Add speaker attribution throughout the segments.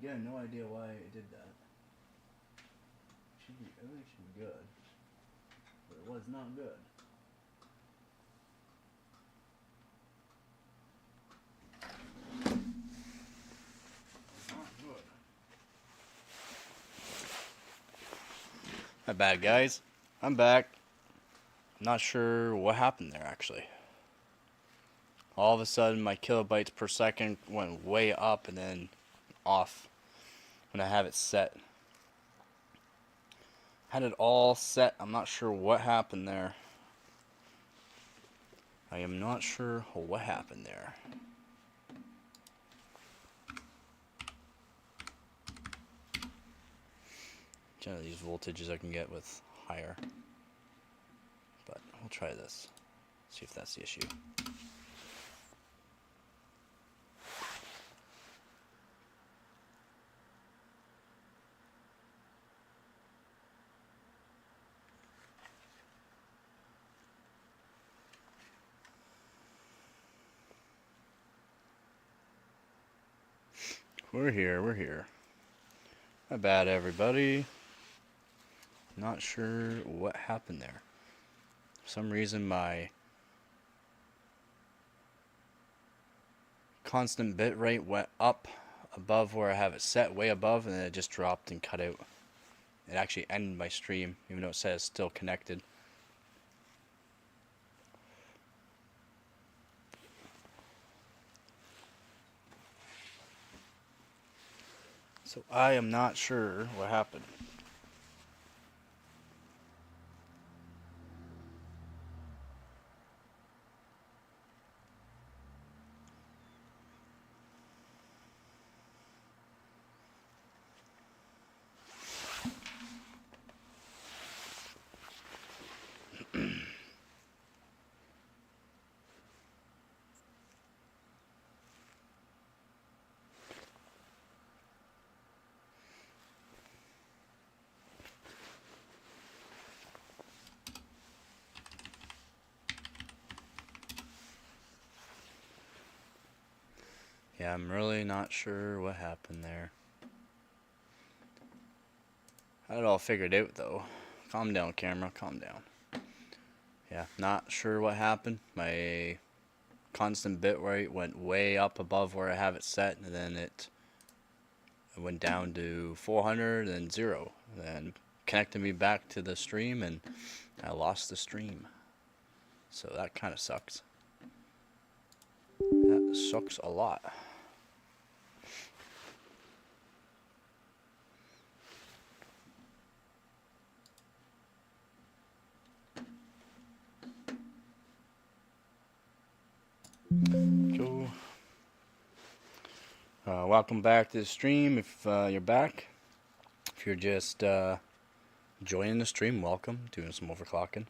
Speaker 1: Again, no idea why it did that. Everything should be good, but it was not good. Not good. My bad, guys. I'm back. Not sure what happened there, actually. All of a sudden, my kilobytes per second went way up and then off when I have it set. Had it all set. I'm not sure what happened there. I am not sure what happened there. Generally, these voltages I can get with higher. But we'll try this. See if that's the issue. We're here, we're here. My bad, everybody. Not sure what happened there. For some reason, my constant bit rate went up above where I have it set, way above, and then it just dropped and cut out. It actually ended my stream, even though it says still connected. So I am not sure what happened. Yeah, I'm really not sure what happened there. I had it all figured out though. Calm down, camera, calm down. Yeah, not sure what happened. My constant bit rate went way up above where I have it set, and then it went down to 400 and 0. Then connected me back to the stream, and I lost the stream. So that kind of sucks. That sucks a lot. Cool. Welcome back to the stream. If you're back, if you're just joining the stream, welcome. Doing some overclocking.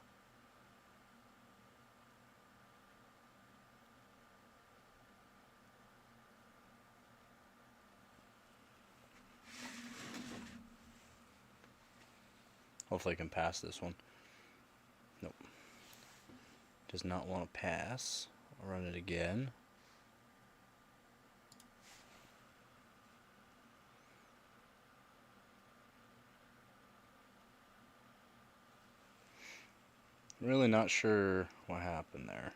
Speaker 1: Hopefully I can pass this one. Nope. Does not want to pass. I'll run it again. Really not sure what happened there.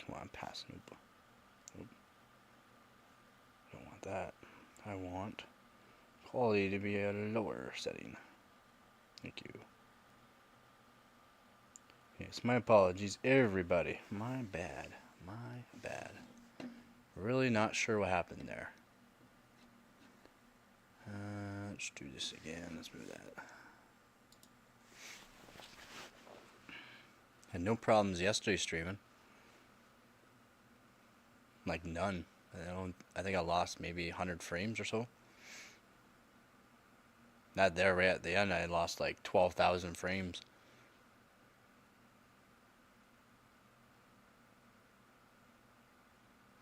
Speaker 1: Come on, pass. Nope. Nope. Don't want that. I want quality to be at a lower setting. Thank you. Yes, my apologies, everybody. My bad. My bad. Really not sure what happened there. Let's do this again. Let's move that. Had no problems yesterday streaming. Like none. I think I lost maybe 100 frames or so. Not there right at the end. I lost like 12,000 frames.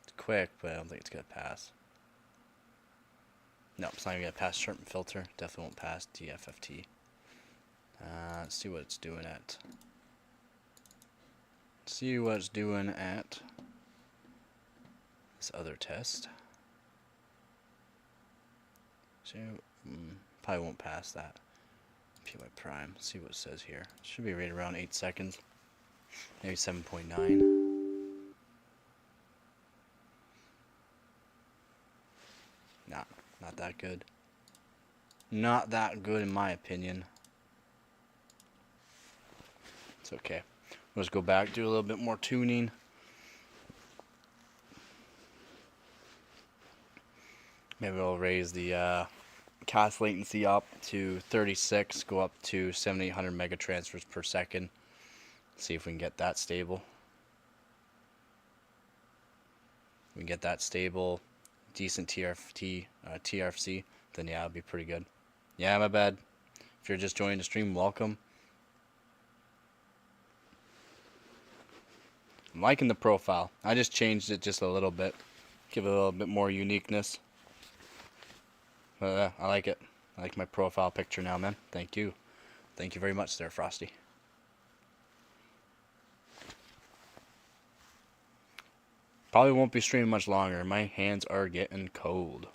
Speaker 1: It's quick, but I don't think it's gonna pass. No, it's not even gonna pass sharpen filter. Definitely won't pass DFFT. Let's see what it's doing at. See what it's doing at this other test. So probably won't pass that. PY prime. Let's see what it says here. Should be right around 8 seconds. Maybe 7.9. Not that good. Not that good in my opinion. It's okay. Let's go back, do a little bit more tuning. Maybe I'll raise the cast latency up to 36, go up to 7800 mega transfers per second. See if we can get that stable. We can get that stable, decent TRFC, then yeah, it'll be pretty good. Yeah, my bad. If you're just joining the stream, welcome. I'm liking the profile. I just changed it just a little bit. Give it a little bit more uniqueness. I like it. I like my profile picture now, man. Thank you. Thank you very much there, Frosty. Probably won't be streaming much longer. My hands are getting cold.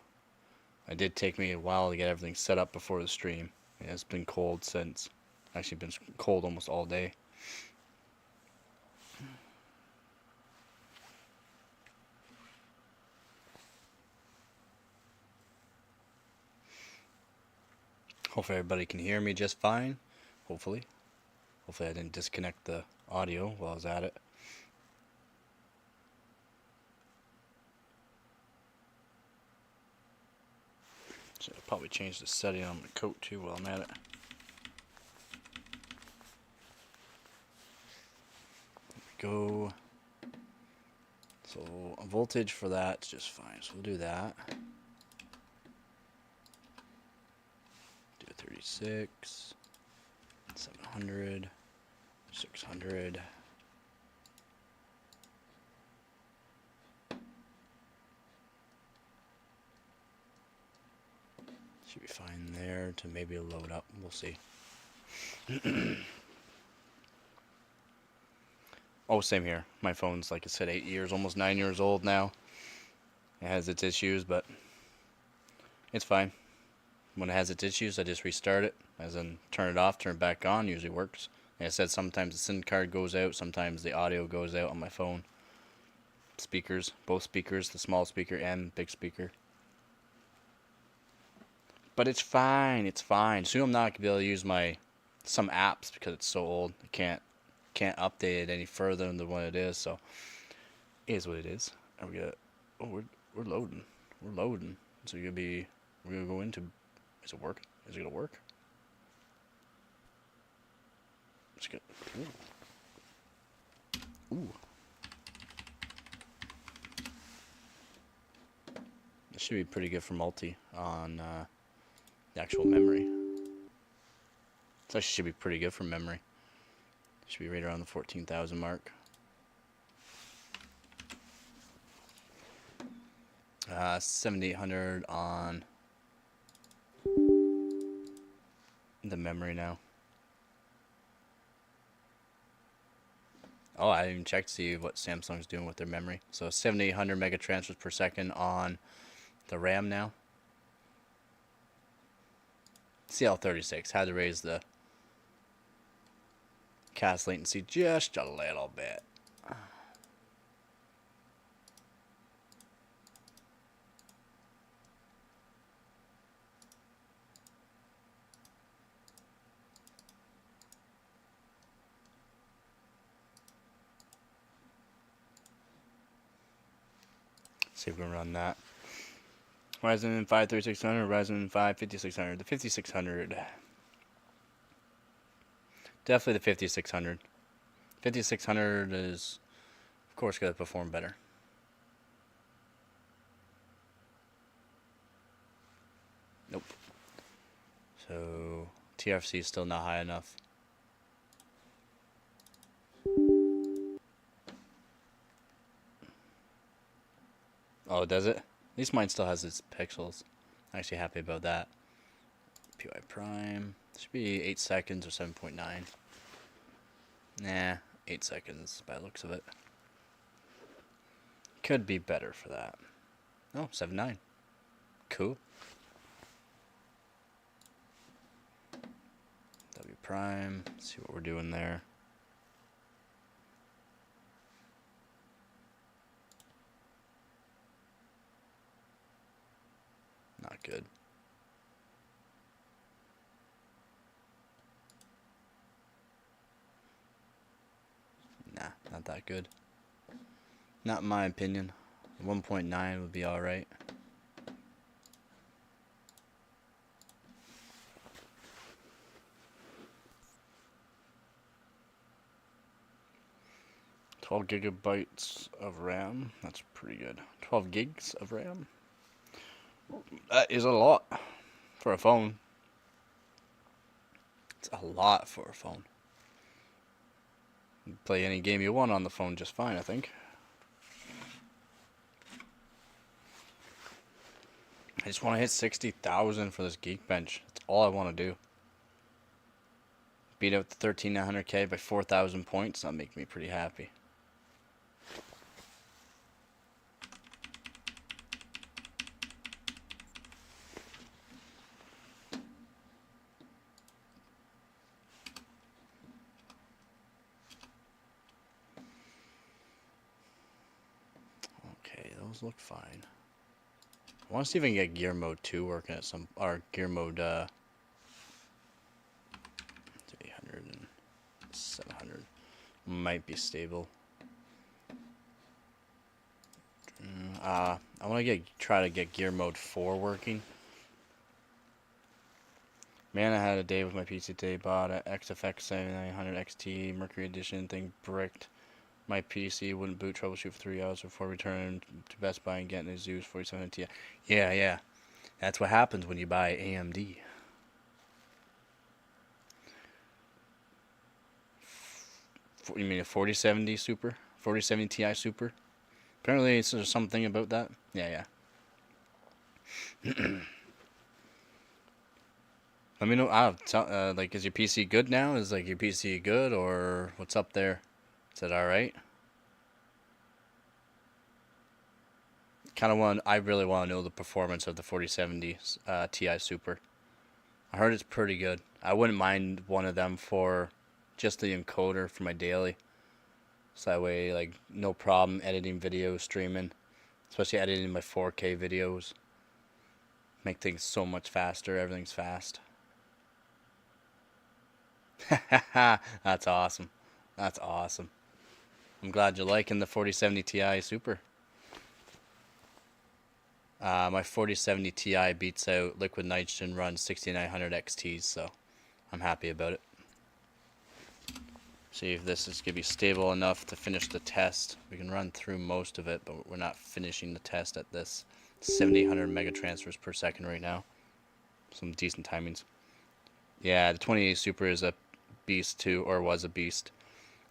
Speaker 1: It did take me a while to get everything set up before the stream. Yeah, it's been cold since. Actually been cold almost all day. Hopefully everybody can hear me just fine. Hopefully. Hopefully I didn't disconnect the audio while I was at it. So I'll probably change the setting on my coat too while I'm at it. There we go. So a voltage for that's just fine. So we'll do that. Do 36, 700, 600. Should be fine there to maybe load up. We'll see. Oh, same here. My phone's, like I said, 8 years, almost 9 years old now. It has its issues, but it's fine. When it has its issues, I just restart it, as in turn it off, turn it back on. Usually works. Like I said, sometimes the SIM card goes out, sometimes the audio goes out on my phone. Speakers, both speakers, the small speaker and big speaker. But it's fine, it's fine. Soon I'm not going to be able to use some apps because it's so old. I can't update it any further than what it is, so it is what it is. And we're loading. We're loading. So we're gonna go into, is it work? Is it gonna work? Let's get, ooh. This should be pretty good for multi on the actual memory. This actually should be pretty good for memory. Should be right around the 14,000 mark. 7,800 on the memory now. Oh, I didn't even check to see what Samsung's doing with their memory. So 7,800 mega transfers per second on the RAM now. CL36 had to raise the cast latency just a little bit. See if we can run that. Ryzen 5 3600, Ryzen 5 5600. The 5600. Definitely the 5600. 5600 is, of course, going to perform better. Nope. So, TRFC is still not high enough. Oh, does it? At least mine still has its pixels. Actually happy about that. PY prime. Should be 8 seconds or 7.9. Nah, 8 seconds by the looks of it. Could be better for that. Oh, 7.9. Cool. W prime. Let's see what we're doing there. Not good. Nah, not that good. Not in my opinion. 1.9 would be alright. GB of RAM. That's pretty good. 12 gigs of RAM. That is a lot for a phone. It's a lot for a phone. You play any game you want on the phone just fine, I think. I just want to hit 60,000 for this Geekbench. That's all I want to do. Beat out the 13900K by 4,000 points. That'll make me pretty happy. Okay, those look fine. I want to see if I can get gear mode 2 working at some, or gear mode 800 and 700 might be stable. I want to try to get gear mode 4 working. Man, I had a day with my PC today. Bought a XFX 7900 XT Mercury Edition thing bricked. My PC wouldn't boot, troubleshoot for 3 hours before returning to Best Buy and getting a Zeus 47 Ti. Yeah. That's what happens when you buy AMD. You mean a 4070 Super? 4070 Ti Super? Apparently there's something about that. Yeah. Let me know. Like, is your PC good now? Is like your PC good, or what's up there? Is it all right? I really want to know the performance of the 4070 Ti Super. I heard it's pretty good. I wouldn't mind one of them for just the encoder for my daily. So that way, like, no problem editing videos, streaming, especially editing my 4K videos. Make things so much faster. Everything's fast. That's awesome. That's awesome. I'm glad you're liking the 4070 Ti Super. My 4070 Ti beats out Liquid Nitrogen runs 6900 XTs, so I'm happy about it. See if this is going to be stable enough to finish the test. We can run through most of it, but we're not finishing the test at this 7800 mega transfers per second right now. Some decent timings. Yeah, the 28 Super is a beast too, or was a beast.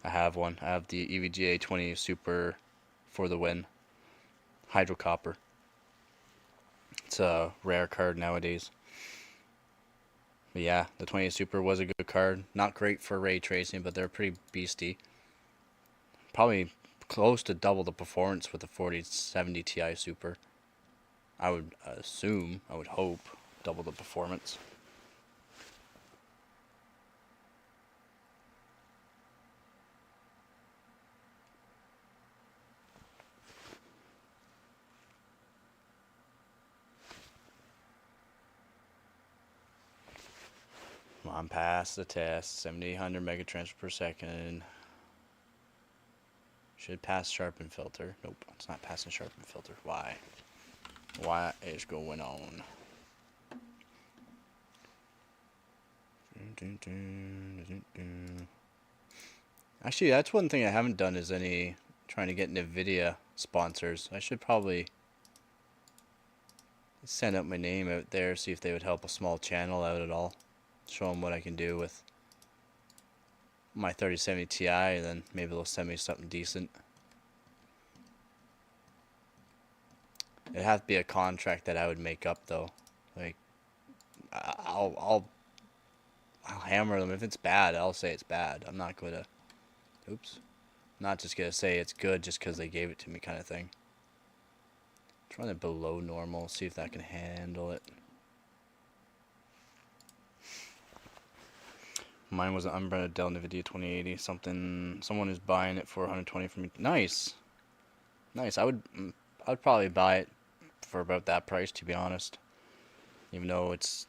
Speaker 1: I have one. I have the EVGA 28 Super for the win. Hydro Copper. It's a rare card nowadays. But yeah, the 28 Super was a good card. Not great for ray tracing, but they're pretty beasty. Probably close to double the performance with the 4070 Ti Super. I would assume, I would hope, double the performance. I'm past the test. 7800 megatransfers per second. Should pass sharpen filter. Nope, it's not passing sharpen filter. Why? What is going on? Actually, that's one thing I haven't done is trying to get NVIDIA sponsors. I should probably send out my name out there, see if they would help a small channel out at all. Show them what I can do with my 3070 Ti, and then maybe they'll send me something decent. It'd have to be a contract that I would make up, though. Like, I'll hammer them. If it's bad, I'll say it's bad. I'm not gonna, oops, not just gonna say it's good just because they gave it to me, kind of thing. Trying it below normal, see if that can handle it. Mine was an unbranded Dell NVIDIA 2080 something. Someone is buying it for 120 from me. Nice, nice. I would probably buy it for about that price, to be honest. Even though it's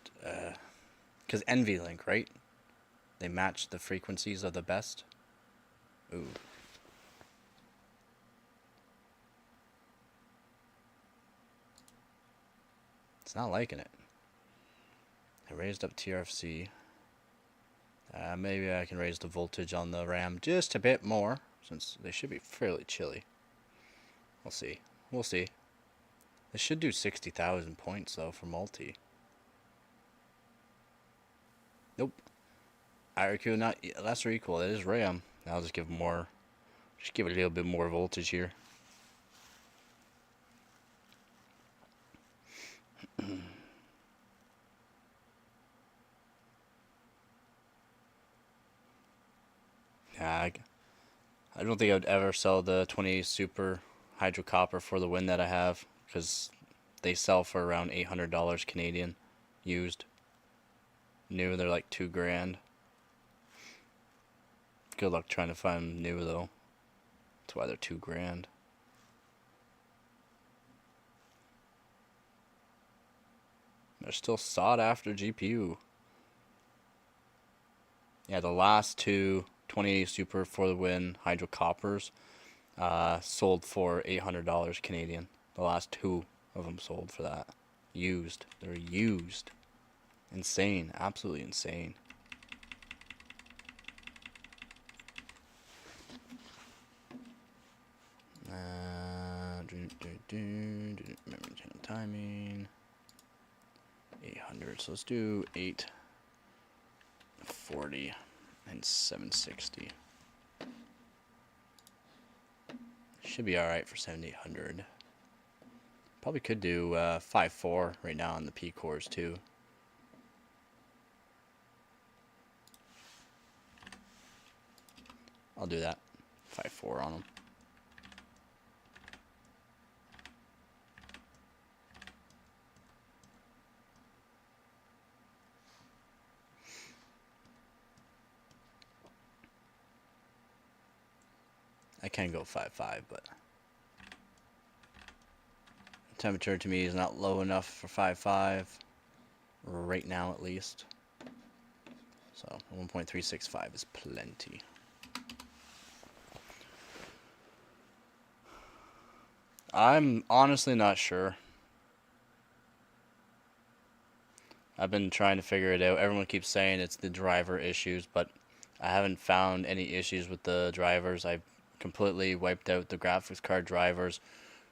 Speaker 1: because NVLink, right? They match the frequencies of the best. Ooh. It's not liking it. I raised up TRFC. Maybe I can raise the voltage on the RAM just a bit more, since they should be fairly chilly. We'll see. We'll see. This should do 60,000 points, though, for multi. Nope. IRQ not lesser equal. It is RAM. I'll just give more. Just give it a little bit more voltage here. Yeah, I don't think I would ever sell the 20 Super Hydro Copper for the win that I have, because they sell for around $800 Canadian used. New, they're like $2,000. Good luck trying to find new though. That's why they're $2,000. They're still sought after GPU. Yeah, the last two 2080 Super for the win Hydro Coppers sold for $800 Canadian. The last two of them sold for that. Used. They're used. Insane. Absolutely insane. Memory channel timing. 800. So let's do 840 and 760. Should be alright for 7800. Probably could do 5.4 right now on the P cores too. I'll do that. 5.4 on them. I can go 5.5, but temperature to me is not low enough for 5.5 right now, at least. So 1.365 is plenty. I'm honestly not sure. I've been trying to figure it out. Everyone keeps saying it's the driver issues, but I haven't found any issues with the drivers. I completely wiped out the graphics card drivers,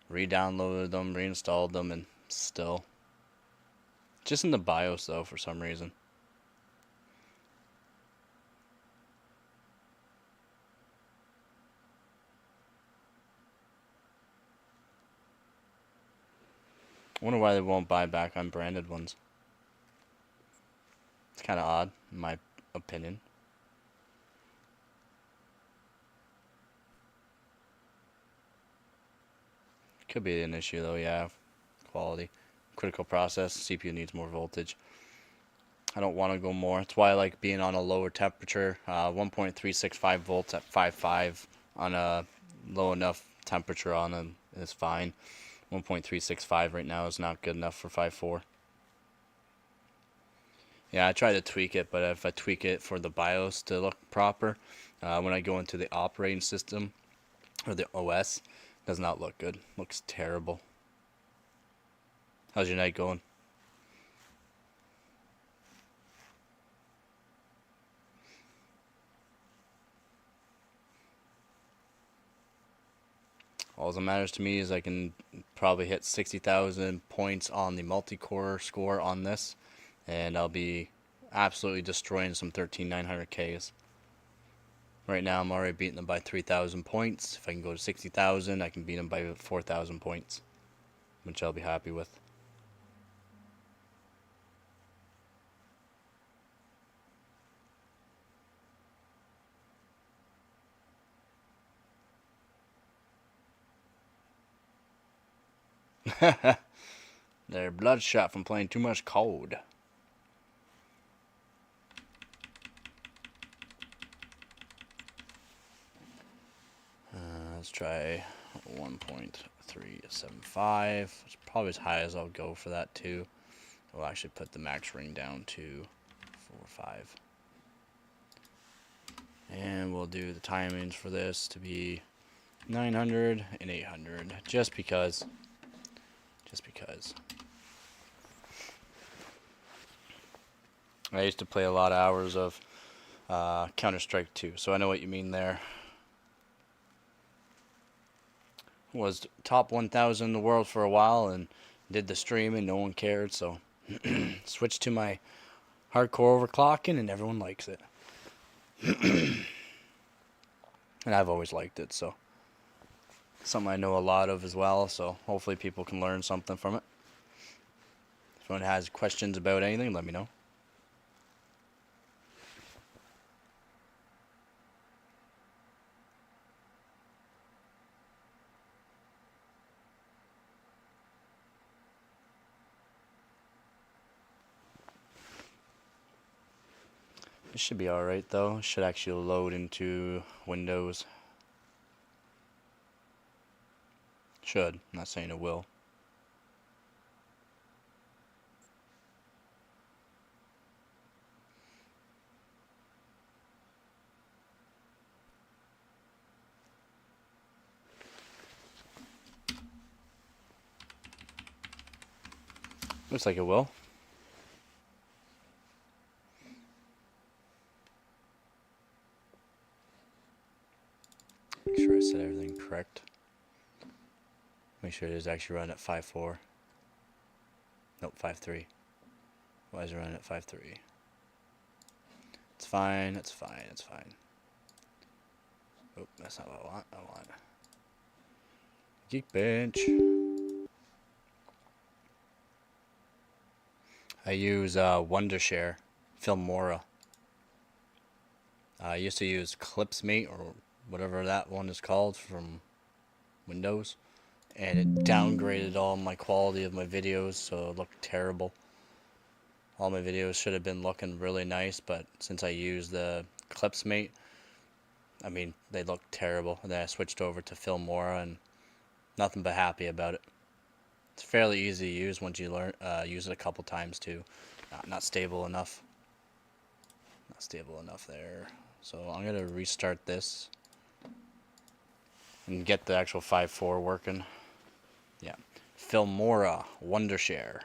Speaker 1: re-downloaded them, reinstalled them, and still. Just in the BIOS though, for some reason. I wonder why they won't buy back unbranded ones. It's kind of odd, in my opinion. Could be an issue though, yeah. Quality. Critical process, CPU needs more voltage. I don't want to go more. That's why I like being on a lower temperature. 1.365 volts at 5.5 on a low enough temperature on them is fine. 1.365 right now is not good enough for 5.4. Yeah, I try to tweak it, but if I tweak it for the BIOS to look proper, when I go into the operating system or the OS, it does not look good. Looks terrible. How's your night going? All that matters to me is I can probably hit 60,000 points on the multi-core score on this, and I'll be absolutely destroying some 13900Ks. Right now I'm already beating them by 3,000 points. If I can go to 60,000, I can beat them by 4,000 points, which I'll be happy with. They're bloodshot from playing too much COD. Let's try 1.375. It's probably as high as I'll go for that too. We'll actually put the max ring down to 4.5. And we'll do the timings for this to be 900 and 800, just because. I used to play a lot of hours of Counter-Strike 2, so I know what you mean there. Was top 1,000 in the world for a while and did the streaming, no one cared, so switched to my hardcore overclocking and everyone likes it. And I've always liked it, so something I know a lot of as well, so hopefully people can learn something from it. If anyone has questions about anything, let me know. It should be alright though. It should actually load into Windows. Should. I'm not saying it will. Looks like it will. Make sure I set everything correct. Make sure it is actually running at 5.4. Nope, 5.3. Why is it running at 5.3? It's fine, it's fine, it's fine. Oh, that's not what I want. I want Geekbench. I use Wondershare, Filmora. I used to use Clipsmate or whatever that one is called from Windows, and it downgraded all my quality of my videos, so it looked terrible. All my videos should have been looking really nice, but since I used the Clipsmate, I mean, they looked terrible. And then I switched over to Filmora, and nothing but happy about it. It's fairly easy to use once you learn use it a couple times too. Not stable enough. Not stable enough there. So I'm gonna restart this and get the actual 5.4 working. Yeah, Filmora Wondershare.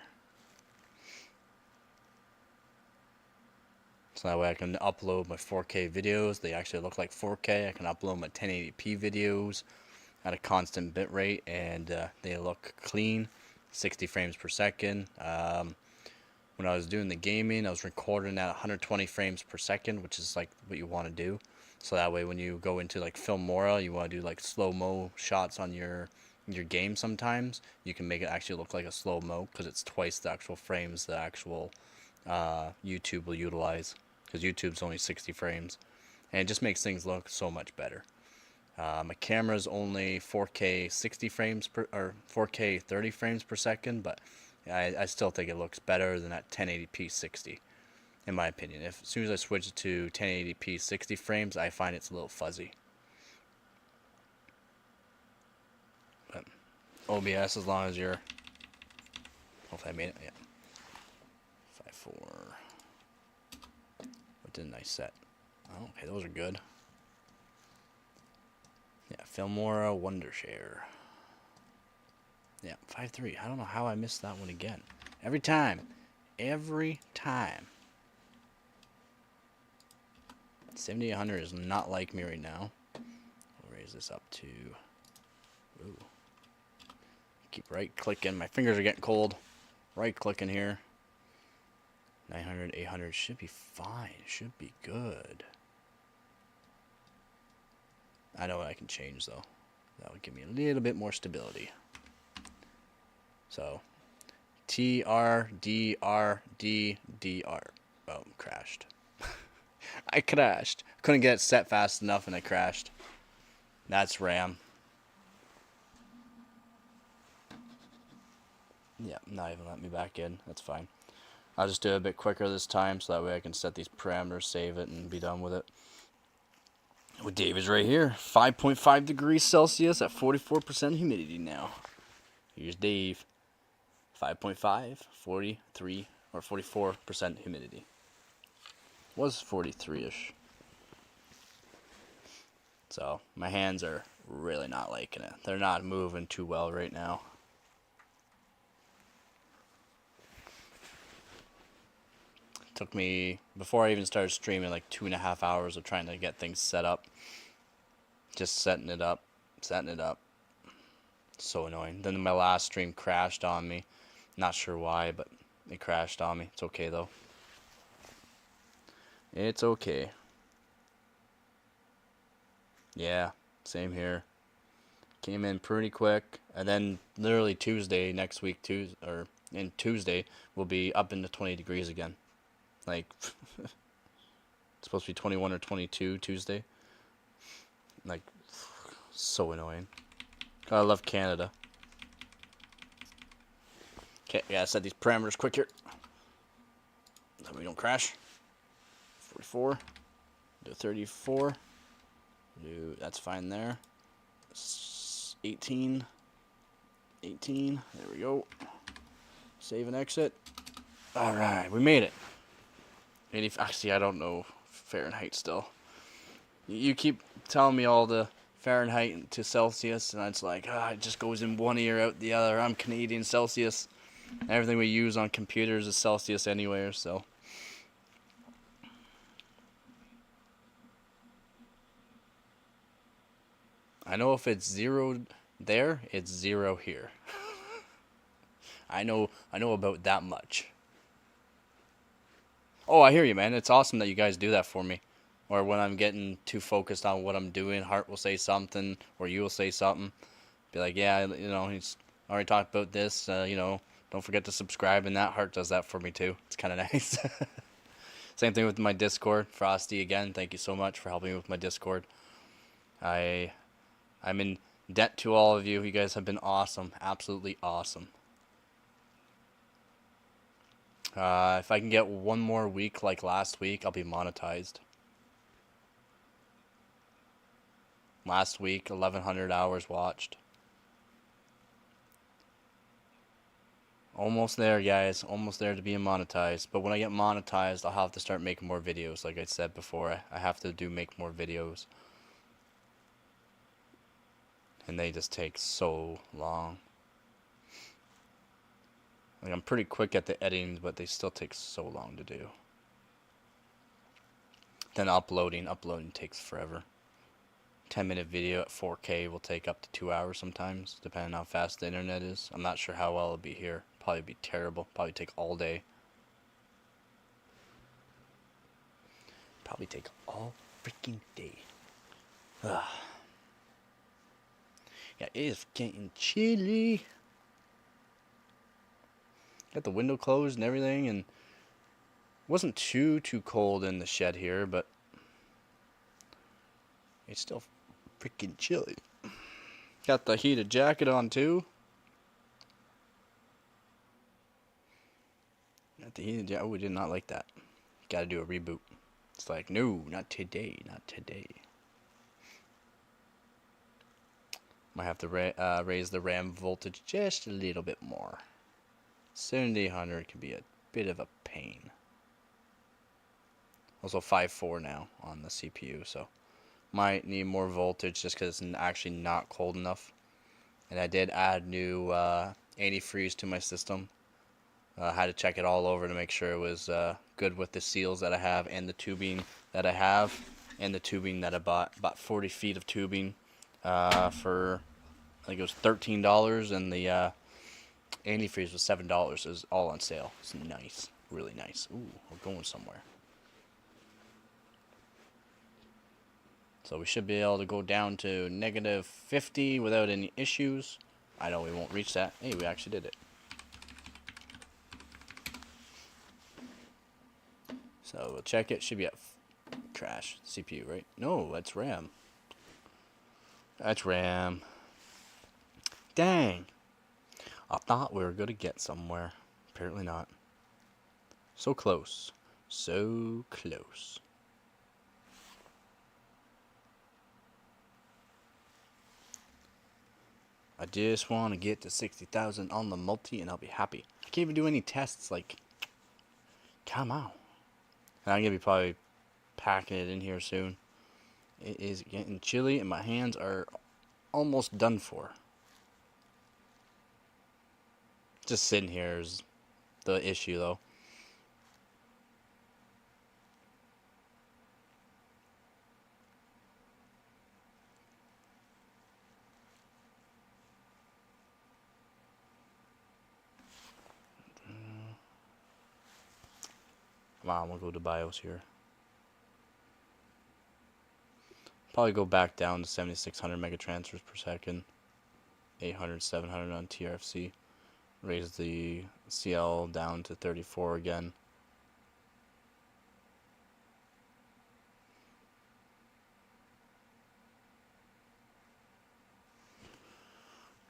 Speaker 1: So that way I can upload my 4K videos. They actually look like 4K. I can upload my 1080p videos at a constant bit rate, and they look clean, 60 frames per second. When I was doing the gaming, I was recording at 120 frames per second, which is like what you want to do. So that way when you go into like Filmora, you want to do like slow-mo shots on your game sometimes, you can make it actually look like a slow-mo because it's twice the actual frames the actual YouTube will utilize, because YouTube's only 60 frames, and it just makes things look so much better. My camera's only 4K 60 frames per, or 4K 30 frames per second, but I still think it looks better than that 1080p 60, in my opinion. As soon as I switch it to 1080p 60 frames, I find it's a little fuzzy. But OBS, as long as you're, hopefully I made it, yeah. 5.4. What didn't I set? Oh, okay, those are good. Yeah, Filmora Wondershare. Yeah, 5.3. I don't know how I missed that one again. Every time. 70-100 is not like me right now. I'll raise this up to... Ooh. Keep right clicking. My fingers are getting cold. Right clicking here. 900, 800 should be fine. Should be good. I know what I can change though. That would give me a little bit more stability. So, TRDRDDR. Oh, crashed. I crashed. Couldn't get it set fast enough and I crashed. That's RAM. Yeah, not even let me back in. That's fine. I'll just do it a bit quicker this time so that way I can set these parameters, save it, and be done with it. Well, Dave is right here. 5.5 degrees Celsius at 44% humidity now. Here's Dave. 5.5, 43 or 44% humidity. Was 43-ish. So my hands are really not liking it. They're not moving too well right now. It took me, before I even started streaming, like 2.5 hours of trying to get things set up. Just setting it up. So annoying. Then my last stream crashed on me. Not sure why, but it crashed on me. It's okay though. It's okay. Yeah, same here. Came in pretty quick, and then literally Tuesday next week, Tuesday will be up into 20 degrees again. Like it's supposed to be 21 or 22 Tuesday. Like so annoying. I love Canada. Okay, yeah, set these parameters quick here so we don't crash. 44. Do 34. That's fine there. 18. 18. There we go. Save and exit. Alright, we made it. 80, actually, I don't know Fahrenheit still. You keep telling me all the Fahrenheit to Celsius, and it's like, it just goes in one ear, out the other. I'm Canadian Celsius. Everything we use on computers is Celsius anywhere, so. I know if it's 0 there, it's 0 here. I know about that much. Oh, I hear you, man. It's awesome that you guys do that for me. Or when I'm getting too focused on what I'm doing, Hart will say something, or you will say something. Be like, yeah, he's already talked about this. Don't forget to subscribe, and that Hart does that for me too. It's kind of nice. Same thing with my Discord. Frosty, again, thank you so much for helping me with my Discord. I'm in debt to all of you. You guys have been awesome. Absolutely awesome. If I can get one more week like last week, I'll be monetized. Last week, 1,100 hours watched. Almost there, guys. Almost there to being monetized. But when I get monetized, I'll have to start making more videos. Like I said before, I have to make more videos. And they just take so long. Like, I'm pretty quick at the editing, but they still take so long to do. Then uploading takes forever. 10-minute video at 4K will take up to 2 hours sometimes, depending on how fast the internet is. I'm not sure how well it'll be here. Probably be terrible. Probably take all day. Probably take all freaking day. Ugh. Yeah, it is getting chilly. Got the window closed and everything, and it wasn't too cold in the shed here, but it's still freaking chilly. Got the heated jacket on too. Got the heated jacket. Oh, we did not like that. Got to do a reboot. It's like, no, not today, not today. Might have to raise the RAM voltage just a little bit more. 7800 can be a bit of a pain. Also 5.4 now on the CPU, so might need more voltage just because it's actually not cold enough. And I did add new antifreeze to my system. I had to check it all over to make sure it was good with the seals that I have and the tubing that I have, and the tubing that I bought. Bought 40 feet of tubing for, I think it was $13, and the antifreeze was $7. It was all on sale. It's nice, really nice. Ooh, we're going somewhere. So we should be able to go down to -50 without any issues. I know we won't reach that. Hey, we actually did it. So we'll check it. Should be at crash CPU, right? No, that's RAM. That's RAM. Dang. I thought we were going to get somewhere. Apparently not. So close. So close. I just want to get to 60,000 on the multi and I'll be happy. I can't even do any tests. Like, come on. And I'm going to be probably packing it in here soon. It is getting chilly and my hands are almost done for. Just sitting here is the issue though. Come on, we'll go to BIOS here. Probably go back down to 7,600 megatransfers per second. 800, 700 on TRFC. Raise the CL down to 34 again.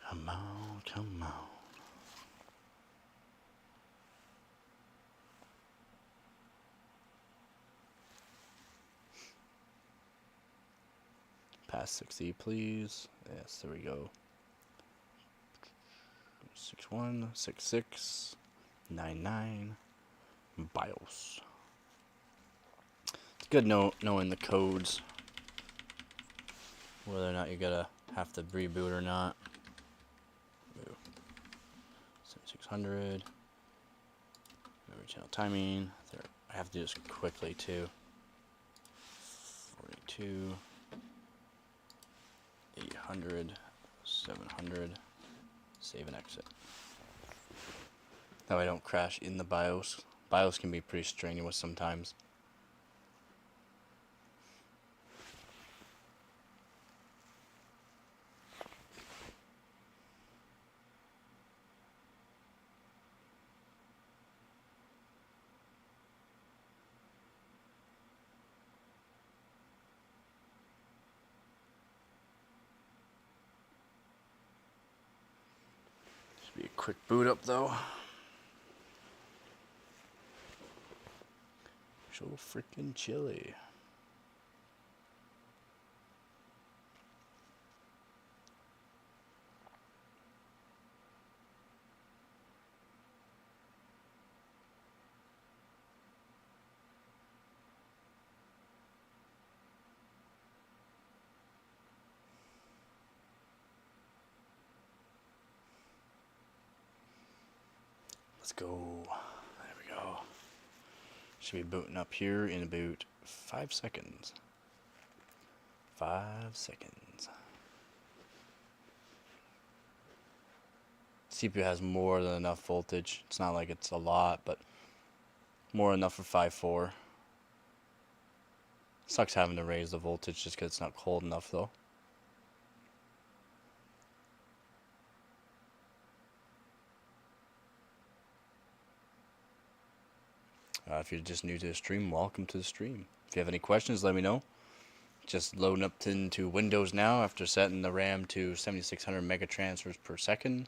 Speaker 1: Come on, come on. Past 60, please. Yes, there we go. 61, 66, 99, BIOS. It's good knowing the codes. Whether or not you're gonna have to reboot or not. 7600. Memory channel timing. There, I have to do this quickly too. 42. 800, 700, save and exit. That way I don't crash in the BIOS. BIOS can be pretty strenuous sometimes. Be a quick boot up though. So freaking chilly. Let's go. There we go. Should be booting up here in about 5 seconds. 5 seconds. CPU has more than enough voltage. It's not like it's a lot, but more than enough for 5.4. Sucks having to raise the voltage just because it's not cold enough though. If you're just new to the stream, welcome to the stream. If you have any questions, let me know. Just loading up into Windows now after setting the RAM to 7600 megatransfers per second.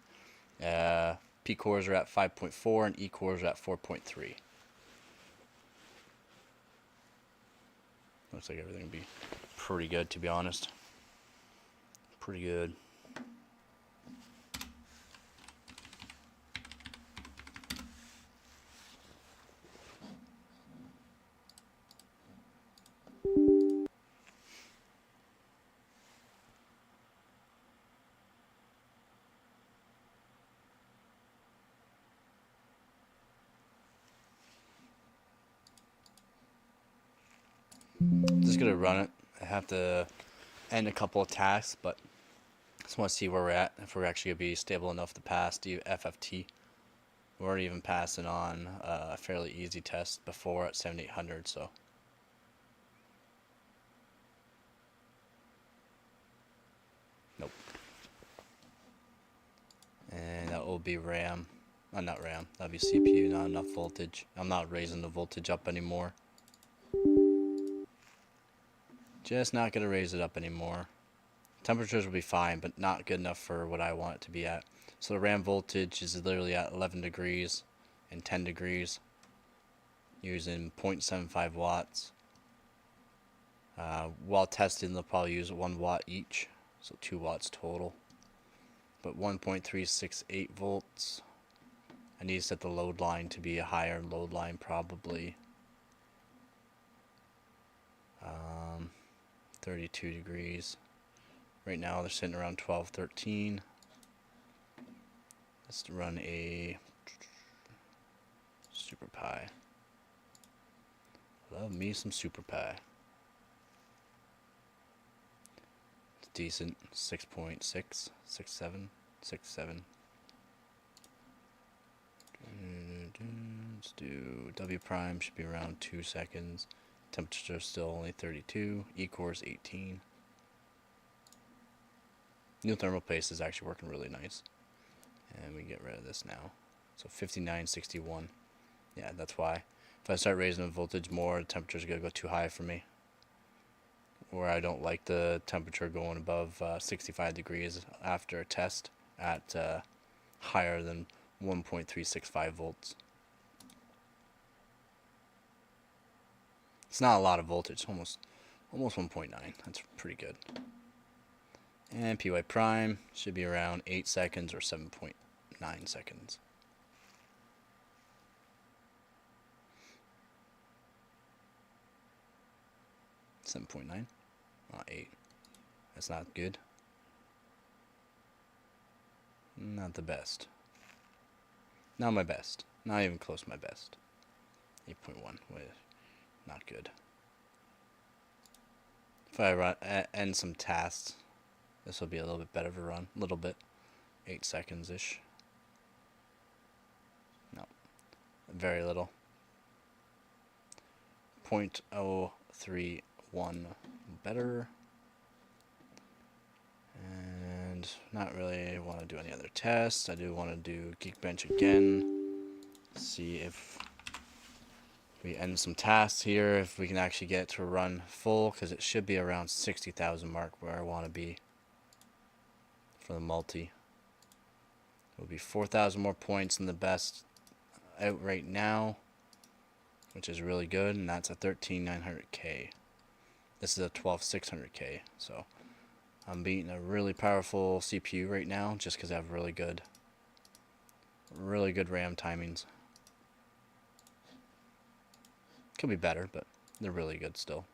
Speaker 1: P cores are at 5.4 and E cores are at 4.3. Looks like everything will be pretty good, to be honest. Pretty good. Just gonna run it. I have to end a couple of tasks, but just want to see where we're at. If we're actually gonna be stable enough to pass the FFT. We weren't even passing on a fairly easy test before at 7800, so. Nope. And that will be RAM. Not RAM. That'll be CPU. Not enough voltage. I'm not raising the voltage up anymore. Just not going to raise it up anymore. Temperatures will be fine, but not good enough for what I want it to be at. So the RAM voltage is literally at 11 degrees and 10 degrees using 0.75 watts. While testing, they'll probably use 1 watt each, so 2 watts total. But 1.368 volts. I need to set the load line to be a higher load line, probably 32 degrees. Right now they're sitting around 12, 13. Let's run a Super Pi. Love me some Super Pi. It's decent. 6.6, 6.7, 6.7. Let's do W prime, should be around 2 seconds. Temperature still only 32. E-core is 18. New thermal paste is actually working really nice. And we get rid of this now. So 59.61. Yeah, that's why. If I start raising the voltage more, the temperature's going to go too high for me. Where I don't like the temperature going above 65 degrees after a test at higher than 1.365 volts. It's not a lot of voltage, almost 1.9. That's pretty good. And PY prime should be around 8 seconds or 7.9 seconds. 7.9? 8. That's not good. Not the best. Not my best. Not even close to my best. 8.1. Not good. If I end some tasks, this will be a little bit better of a run. A little bit. 8 seconds-ish. No. Very little. 0.031 better. And not really want to do any other tests. I do want to do Geekbench again. See if we end some tasks here, if we can actually get it to run full, because it should be around 60,000 mark where I want to be for the multi. It will be 4,000 more points than the best out right now, which is really good, and that's a 13,900K. This is a 12,600K, so I'm beating a really powerful CPU right now just because I have really good RAM timings. Could be better, but they're really good still.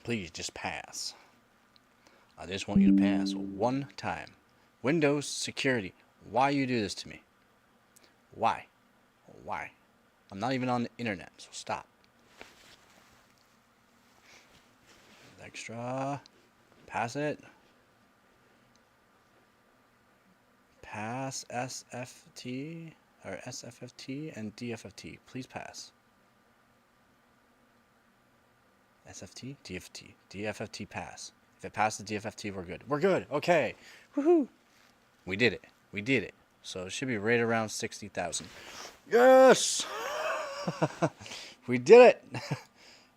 Speaker 1: Please just pass. I just want you to pass one time. Windows security. Why you do this to me? Why? Why? I'm not even on the internet, so stop. Extra. Pass it. Pass SFT or SFFT and DFFT. Please pass. SFT, DFT, DFFT pass. If it passes DFFT, we're good. We're good. Okay. Woohoo! We did it. We did it. So it should be right around 60,000. Yes! We did it.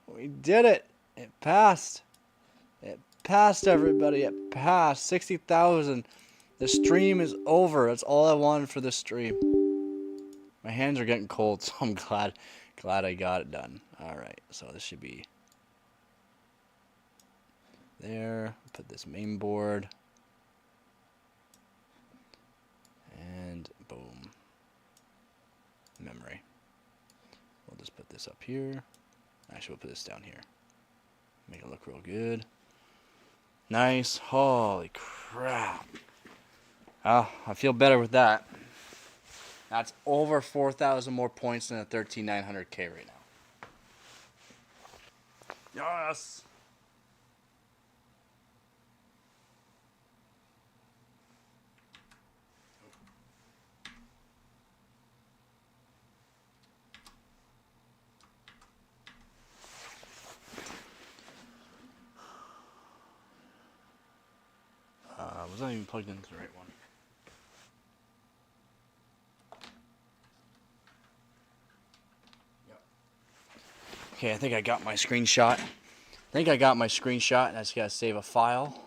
Speaker 1: We did it. It passed. It passed, everybody. It passed. 60,000. The stream is over. That's all I wanted for this stream. My hands are getting cold, so I'm glad I got it done. Alright, so this should be there. Put this main board. And boom. Memory. We'll just put this up here. Actually, we'll put this down here. Make it look real good. Nice. Holy crap. Oh, I feel better with that. That's over 4,000 more points than a 13,900K right now. Yes! Was not even plugged into the right one. Yep. Okay, I think I got my screenshot. And I just gotta save a file.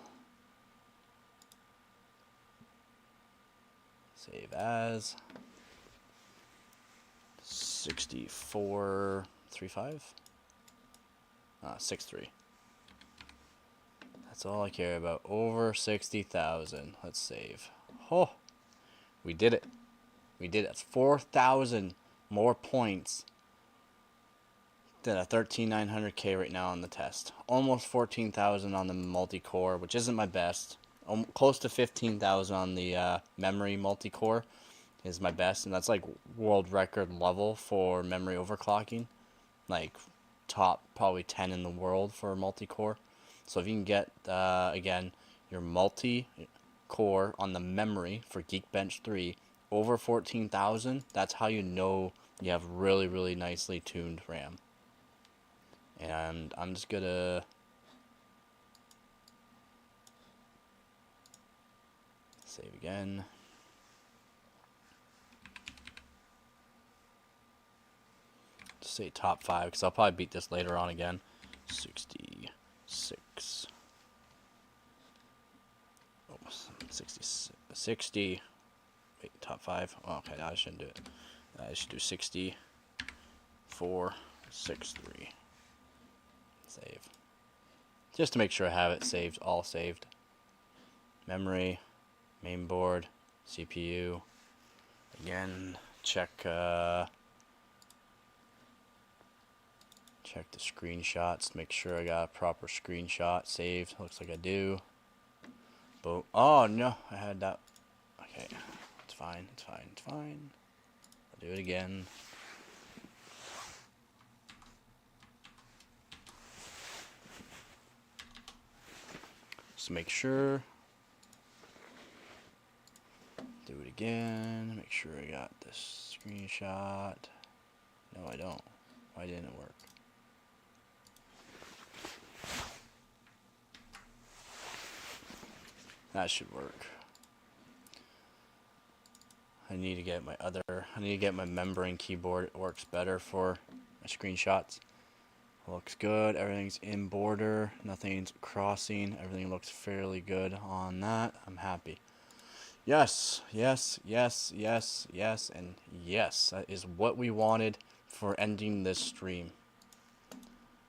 Speaker 1: Save as 6435. 63. That's all I care about. Over 60,000. Let's save. Oh, we did it. We did it. That's 4,000 more points than a 13,900K right now on the test. Almost 14,000 on the multi-core, which isn't my best. Close to 15,000 on the memory multi-core is my best, and that's like world record level for memory overclocking. Like top probably 10 in the world for multi-core. So if you can get, again, your multi-core on the memory for Geekbench 3 over 14,000, that's how you know you have really, really nicely tuned RAM. And I'm just going to save again. Just say top 5, because I'll probably beat this later on again. 66. Oh, 60. Wait, top 5. Oh, okay, I shouldn't do it. I should do 64, 63. Save. Just to make sure I have it saved, all saved. Memory, mainboard, CPU. Again, check the screenshots, make sure I got a proper screenshot saved. Looks like I do. But oh no, I had that. Okay, it's fine, it's fine, it's fine. I'll do it again. Just make sure. Do it again. Make sure I got this screenshot. No, I don't. Why didn't it work? That should work. I need to get my membrane keyboard. It works better for my screenshots. Looks good. Everything's in border. Nothing's crossing. Everything looks fairly good on that. I'm happy. Yes, yes, yes, yes, yes, and yes. That is what we wanted for ending this stream.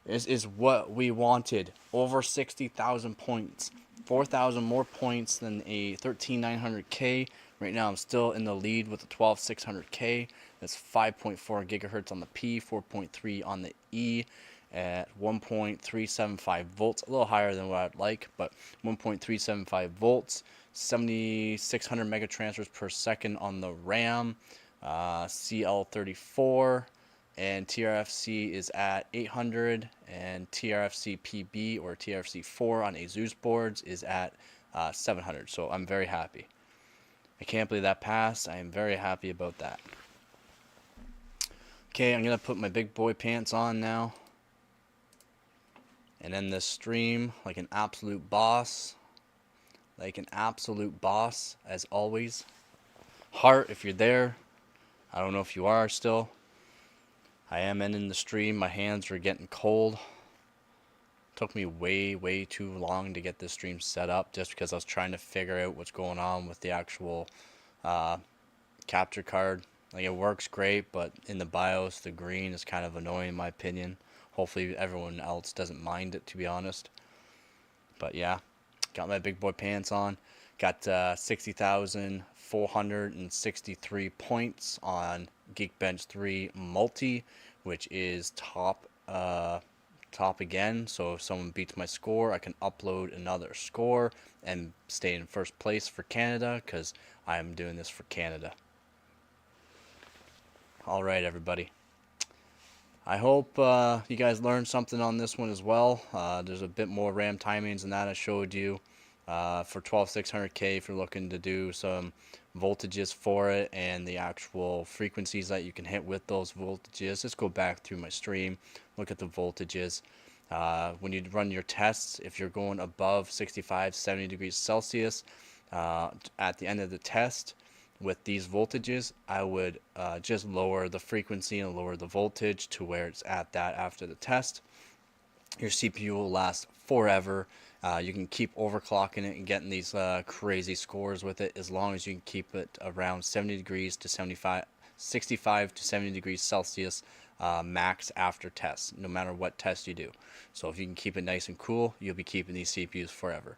Speaker 1: This is what we wanted. Over 60,000 points. 4,000 more points than a 13,900K. Right now I'm still in the lead with the 12,600K. That's 5.4 gigahertz on the P, 4.3 on the E, at 1.375 volts. A little higher than what I'd like, but 1.375 volts. 7,600 megatransfers per second on the RAM. CL34. And TRFC is at 800, and TRFC PB or TRFC 4 on ASUS boards is at 700. So I'm very happy. I can't believe that passed. I am very happy about that. Okay, I'm going to put my big boy pants on now and end this stream like an absolute boss. Like an absolute boss, as always. Heart, if you're there. I don't know if you are still. I am ending the stream. My hands are getting cold. Took me way too long to get this stream set up just because I was trying to figure out what's going on with the actual capture card. Like, it works great, but in the BIOS, the green is kind of annoying in my opinion. Hopefully everyone else doesn't mind it, to be honest. But yeah, got my big boy pants on. Got 60,463 points on Geekbench 3 Multi, which is top again. So if someone beats my score, I can upload another score and stay in first place for Canada, because I'm doing this for Canada. All right, everybody. I hope you guys learned something on this one as well. There's a bit more RAM timings than that I showed you. For 12600K, if you're looking to do some voltages for it and the actual frequencies that you can hit with those voltages, just go back through my stream, look at the voltages. When you run your tests, if you're going above 65, 70 degrees Celsius at the end of the test with these voltages, I would just lower the frequency and lower the voltage to where it's at that after the test. Your CPU will last forever. You can keep overclocking it and getting these crazy scores with it as long as you can keep it around 70 degrees to 65 to 70 degrees Celsius max after tests, no matter what test you do. So if you can keep it nice and cool, you'll be keeping these CPUs forever.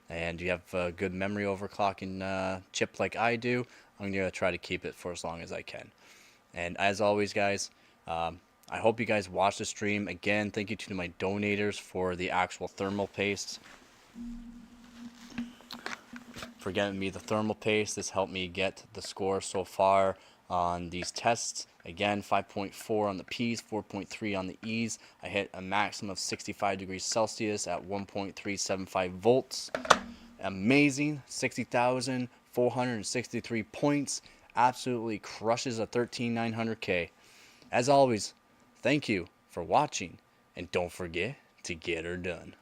Speaker 1: And you have a good memory overclocking chip like I do, I'm going to try to keep it for as long as I can. And as always, guys, I hope you guys watch the stream. Again, thank you to my donators for the actual thermal paste. For getting me the thermal paste. This helped me get the score so far on these tests. Again, 5.4 on the P's, 4.3 on the E's. I hit a maximum of 65 degrees Celsius at 1.375 volts. Amazing. 60,463 points. Absolutely crushes a 13900K. As always, thank you for watching, and don't forget to get her done.